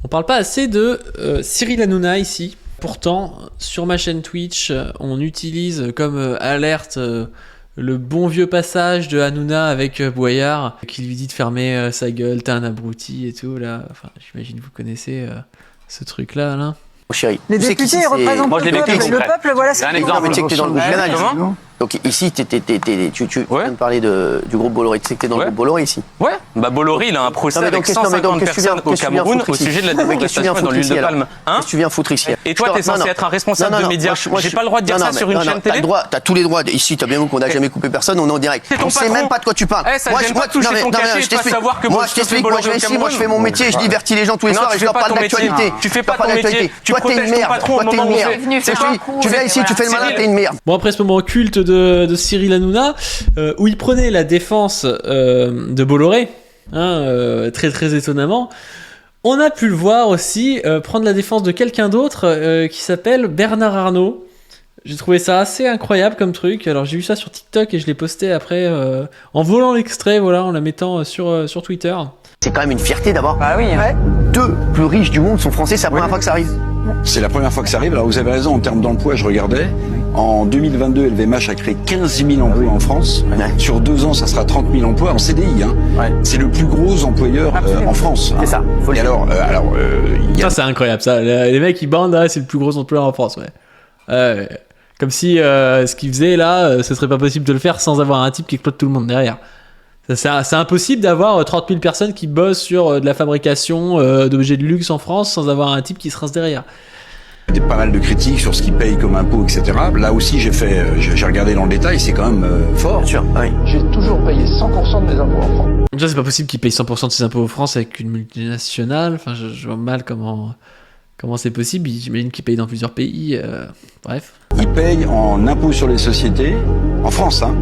On parle pas assez de Cyril Hanouna ici. Pourtant, sur ma chaîne Twitch, on utilise comme alerte le bon vieux passage de Hanouna avec Boyard qui lui dit de fermer sa gueule, t'es un abruti et tout là. Enfin, j'imagine que vous connaissez ce truc-là, là. Chérie, les députés représentent le peuple. Le peuple, voilà, c'est un exemple. Mais tu sais que t'es dans le groupe Canal. Donc ici, tu viens de parler du groupe Bolloré. Tu sais que t'es dans le groupe Bolloré ici. Ouais, bah Bolloré, il a un procès avec 150 personnes au Cameroun au sujet de la déforestation dans l'huile de palme. Qu'est-ce que tu viens foutre ici? Et toi, t'es censé être un responsable de médias. J'ai pas le droit de dire ça sur une chaîne télé? T'as tous les droits. Ici, t'as bien vu qu'on n'a jamais coupé personne, on est en direct. On sait même pas de quoi tu parles. Moi, je toucher ton cachet et pas savoir que moi, je t'explique, moi, je vais ici, moi, je fais mon métier, je divertis les gens tous les soirs et je leur parle d'actualité. Tu fais pas ton métier. Toi, t'es une merde. Toi, t'es une merde. Tu viens ici, tu fais le malin, t'es une merde. Bon, après ce moment culte de Cyril Hanouna, où il prenait la défense de Bolloré, très très étonnamment, on a pu le voir aussi prendre la défense de quelqu'un d'autre qui s'appelle Bernard Arnault. J'ai trouvé ça assez incroyable comme truc. Alors j'ai vu ça sur TikTok et je l'ai posté après en volant l'extrait, voilà, en la mettant sur Twitter. C'est quand même une fierté d'avoir ouais. deux plus riches du monde sont français, c'est la première fois que ça arrive. C'est la première fois que ça arrive. Alors vous avez raison, en termes d'emploi, je regardais. En 2022, LVMH a créé 15 000 emplois en France. Ouais. Sur 2 ans, ça sera 30 000 emplois en CDI. Hein. Ouais. C'est le plus gros employeur en France. C'est ça. Faut et alors, ça c'est incroyable. Ça, les mecs ils bandent, là, c'est le plus gros employeur en France. Ouais. Comme si ce qu'ils faisaient là, ce serait pas possible de le faire sans avoir un type qui exploite tout le monde derrière. C'est impossible d'avoir 30 000 personnes qui bossent sur de la fabrication d'objets de luxe en France sans avoir un type qui se rince derrière. Il y a pas mal de critiques sur ce qu'ils payent comme impôts, etc. Là aussi, j'ai regardé dans le détail, c'est quand même fort. Bien sûr, oui. J'ai toujours payé 100% de mes impôts en France. Déjà, c'est pas possible qu'ils payent 100% de ses impôts en France avec une multinationale. Enfin, je vois mal comment c'est possible. J'imagine qu'ils payent dans plusieurs pays. Bref. Ils payent en impôts sur les sociétés, en France, hein,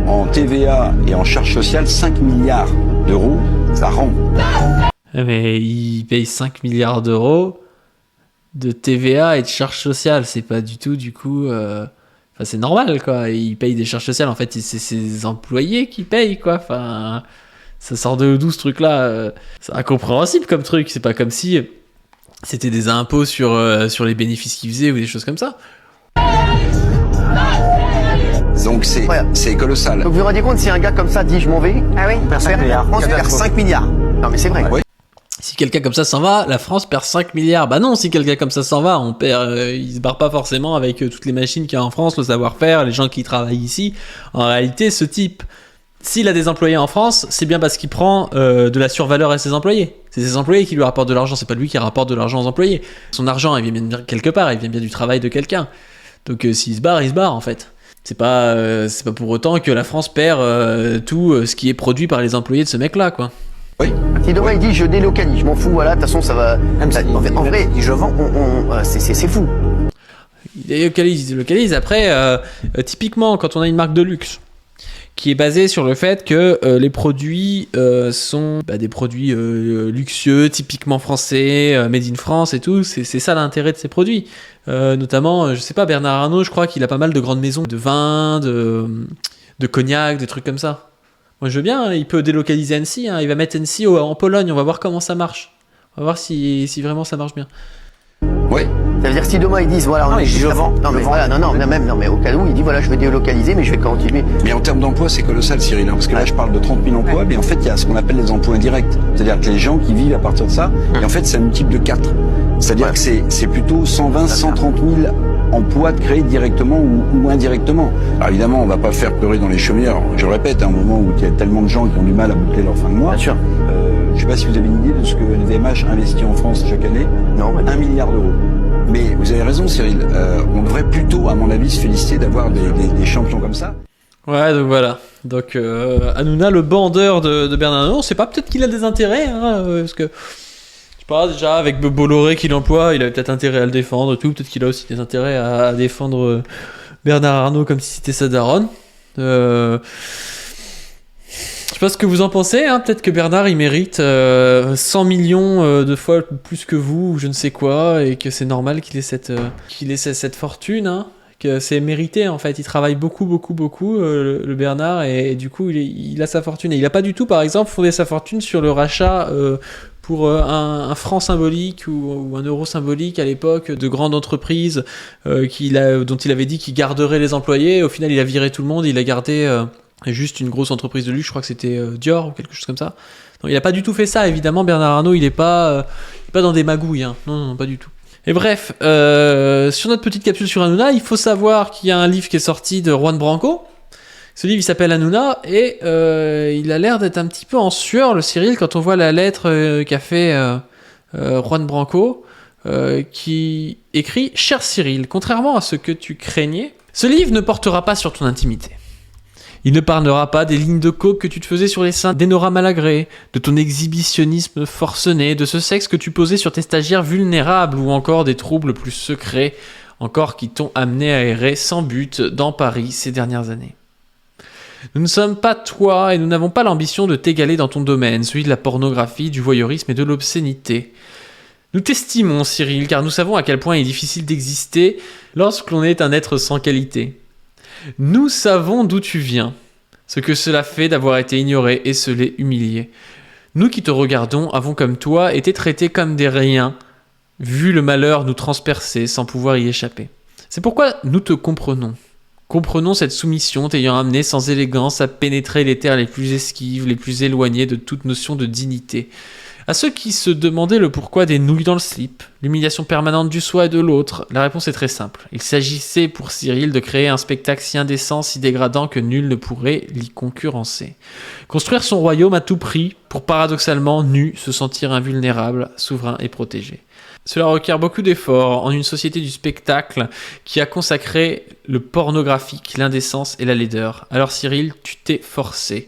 en TVA et en charges sociales 5 milliards d'euros, ça rend. Mais ils payent 5 milliards d'euros de TVA et de charges sociales. C'est pas du tout, du coup... Enfin, c'est normal, quoi. Ils payent des charges sociales. En fait, c'est ses employés qui payent, quoi. Enfin, ça sort de d'où, ce truc-là? C'est incompréhensible comme truc. C'est pas comme si c'était des impôts sur les bénéfices qu'ils faisaient ou des choses comme ça. Donc c'est colossal. Donc vous vous rendez compte, si un gars comme ça dit je m'en vais, on perd 5 milliards. France perd 5 milliards. Non mais c'est vrai. Ouais. Si quelqu'un comme ça s'en va, la France perd 5 milliards. Bah non, si quelqu'un comme ça s'en va, on perd, il se barre pas forcément avec toutes les machines qu'il y a en France, le savoir-faire, les gens qui travaillent ici. En réalité, ce type, s'il a des employés en France, c'est bien parce qu'il prend de la survaleur à ses employés. C'est ses employés qui lui rapportent de l'argent, c'est pas lui qui rapporte de l'argent aux employés. Son argent, il vient bien de quelque part, il vient bien du travail de quelqu'un. Donc s'il se barre, il se barre en fait. C'est pas pour autant que la France perd tout ce qui est produit par les employés de ce mec-là, quoi. Oui. Si demain il dit je délocalise, je m'en fous, voilà, de toute façon ça va. En vrai, je vends, c'est fou. Il délocalise. Après, typiquement, quand on a une marque de luxe qui est basée sur le fait que les produits sont des produits luxueux, typiquement français, made in France et tout, c'est ça l'intérêt de ces produits. Notamment, je sais pas, Bernard Arnault, je crois qu'il a pas mal de grandes maisons de vin, de cognac, des trucs comme ça. Moi je veux bien, il peut délocaliser Annecy, il va mettre Annecy en Pologne, on va voir comment ça marche. On va voir si vraiment ça marche bien. Oui. Ça veut dire si demain ils disent voilà, je vends. Non mais voilà, non mais au cas où il dit voilà, je vais délocaliser, mais je vais continuer. Mais en termes d'emploi, c'est colossal, Cyril, parce que là je parle de 30 000 emplois, mais en fait il y a ce qu'on appelle les emplois indirects. C'est-à-dire que les gens qui vivent à partir de ça, et en fait c'est un multiple de 4. C'est-à-dire que c'est plutôt 120, 130 000 emplois créés directement ou indirectement. Alors évidemment, on va pas faire pleurer dans les chaumières. Je le répète, à un moment où il y a tellement de gens qui ont du mal à boucler leur fin de mois. Bien sûr. Je sais pas si vous avez une idée de ce que le VMH investit en France chaque année. Non. 1 milliard d'euros. Mais vous avez raison, Cyril. On devrait plutôt, à mon avis, se féliciter d'avoir des champions comme ça. Ouais, donc voilà. Donc Hanouna, le bandeur de Bernard Arnault, c'est pas peut-être qu'il a des intérêts, parce que je sais pas, déjà avec Bolloré qui l'emploie, il avait peut-être intérêt à le défendre et tout. Peut-être qu'il a aussi des intérêts à défendre Bernard Arnault comme si c'était sa daronne. Je sais pas ce que vous en pensez, peut-être que Bernard il mérite 100 millions de fois plus que vous ou je ne sais quoi, et que c'est normal qu'il ait cette fortune, que c'est mérité en fait. Il travaille beaucoup le Bernard, et du coup il a sa fortune, et il a pas du tout par exemple fondé sa fortune sur le rachat pour un franc symbolique ou un euro symbolique à l'époque de grandes entreprises dont il avait dit qu'il garderait les employés. Au final, il a viré tout le monde, il a gardé juste une grosse entreprise de luxe, je crois que c'était Dior ou quelque chose comme ça. Non, il n'a pas du tout fait ça, évidemment. Bernard Arnault, il n'est pas dans des magouilles, hein. Non, pas du tout. Et bref, sur notre petite capsule sur Hanouna, il faut savoir qu'il y a un livre qui est sorti de Juan Branco. Ce livre, il s'appelle Hanouna, et il a l'air d'être un petit peu en sueur, le Cyril, quand on voit la lettre qu'a fait Juan Branco, qui écrit « Cher Cyril, contrairement à ce que tu craignais, ce livre ne portera pas sur ton intimité. Il ne parlera pas des lignes de coke que tu te faisais sur les seins d'Enora Malagré, de ton exhibitionnisme forcené, de ce sexe que tu posais sur tes stagiaires vulnérables, ou encore des troubles plus secrets, encore qui t'ont amené à errer sans but dans Paris ces dernières années. Nous ne sommes pas toi et nous n'avons pas l'ambition de t'égaler dans ton domaine, celui de la pornographie, du voyeurisme et de l'obscénité. Nous t'estimons, Cyril, car nous savons à quel point il est difficile d'exister lorsque l'on est un être sans qualité. Nous savons d'où tu viens, ce que cela fait d'avoir été ignoré, esseulé, humilié. Nous qui te regardons avons comme toi été traités comme des riens, vu le malheur nous transpercer sans pouvoir y échapper. C'est pourquoi nous te comprenons. Comprenons cette soumission t'ayant amené sans élégance à pénétrer les terres les plus esquives, les plus éloignées de toute notion de dignité. À ceux qui se demandaient le pourquoi des nouilles dans le slip, l'humiliation permanente du soi et de l'autre, la réponse est très simple. Il s'agissait pour Cyril de créer un spectacle si indécent, si dégradant que nul ne pourrait l'y concurrencer. Construire son royaume à tout prix pour paradoxalement, nu, se sentir invulnérable, souverain et protégé. Cela requiert beaucoup d'efforts en une société du spectacle qui a consacré le pornographique, l'indécence et la laideur. Alors Cyril, tu t'es forcé.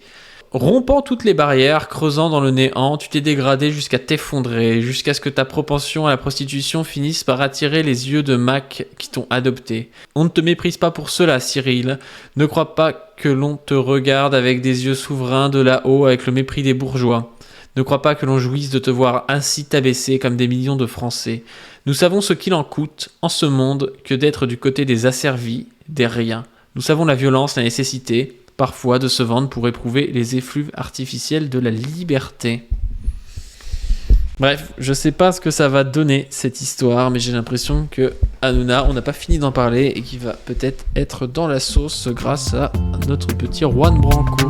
Rompant toutes les barrières, creusant dans le néant, tu t'es dégradé jusqu'à t'effondrer, jusqu'à ce que ta propension à la prostitution finisse par attirer les yeux de Mac qui t'ont adopté. On ne te méprise pas pour cela, Cyril. Ne crois pas que l'on te regarde avec des yeux souverains de là-haut avec le mépris des bourgeois. Ne crois pas que l'on jouisse de te voir ainsi t'abaisser comme des millions de Français. Nous savons ce qu'il en coûte, en ce monde, que d'être du côté des asservis, des riens. Nous savons la violence, la nécessité, parfois, de se vendre pour éprouver les effluves artificiels de la liberté. Bref, je sais pas ce que ça va donner, cette histoire, mais j'ai l'impression que Hanouna, on n'a pas fini d'en parler, et qu'il va peut-être être dans la sauce grâce à notre petit Juan Branco.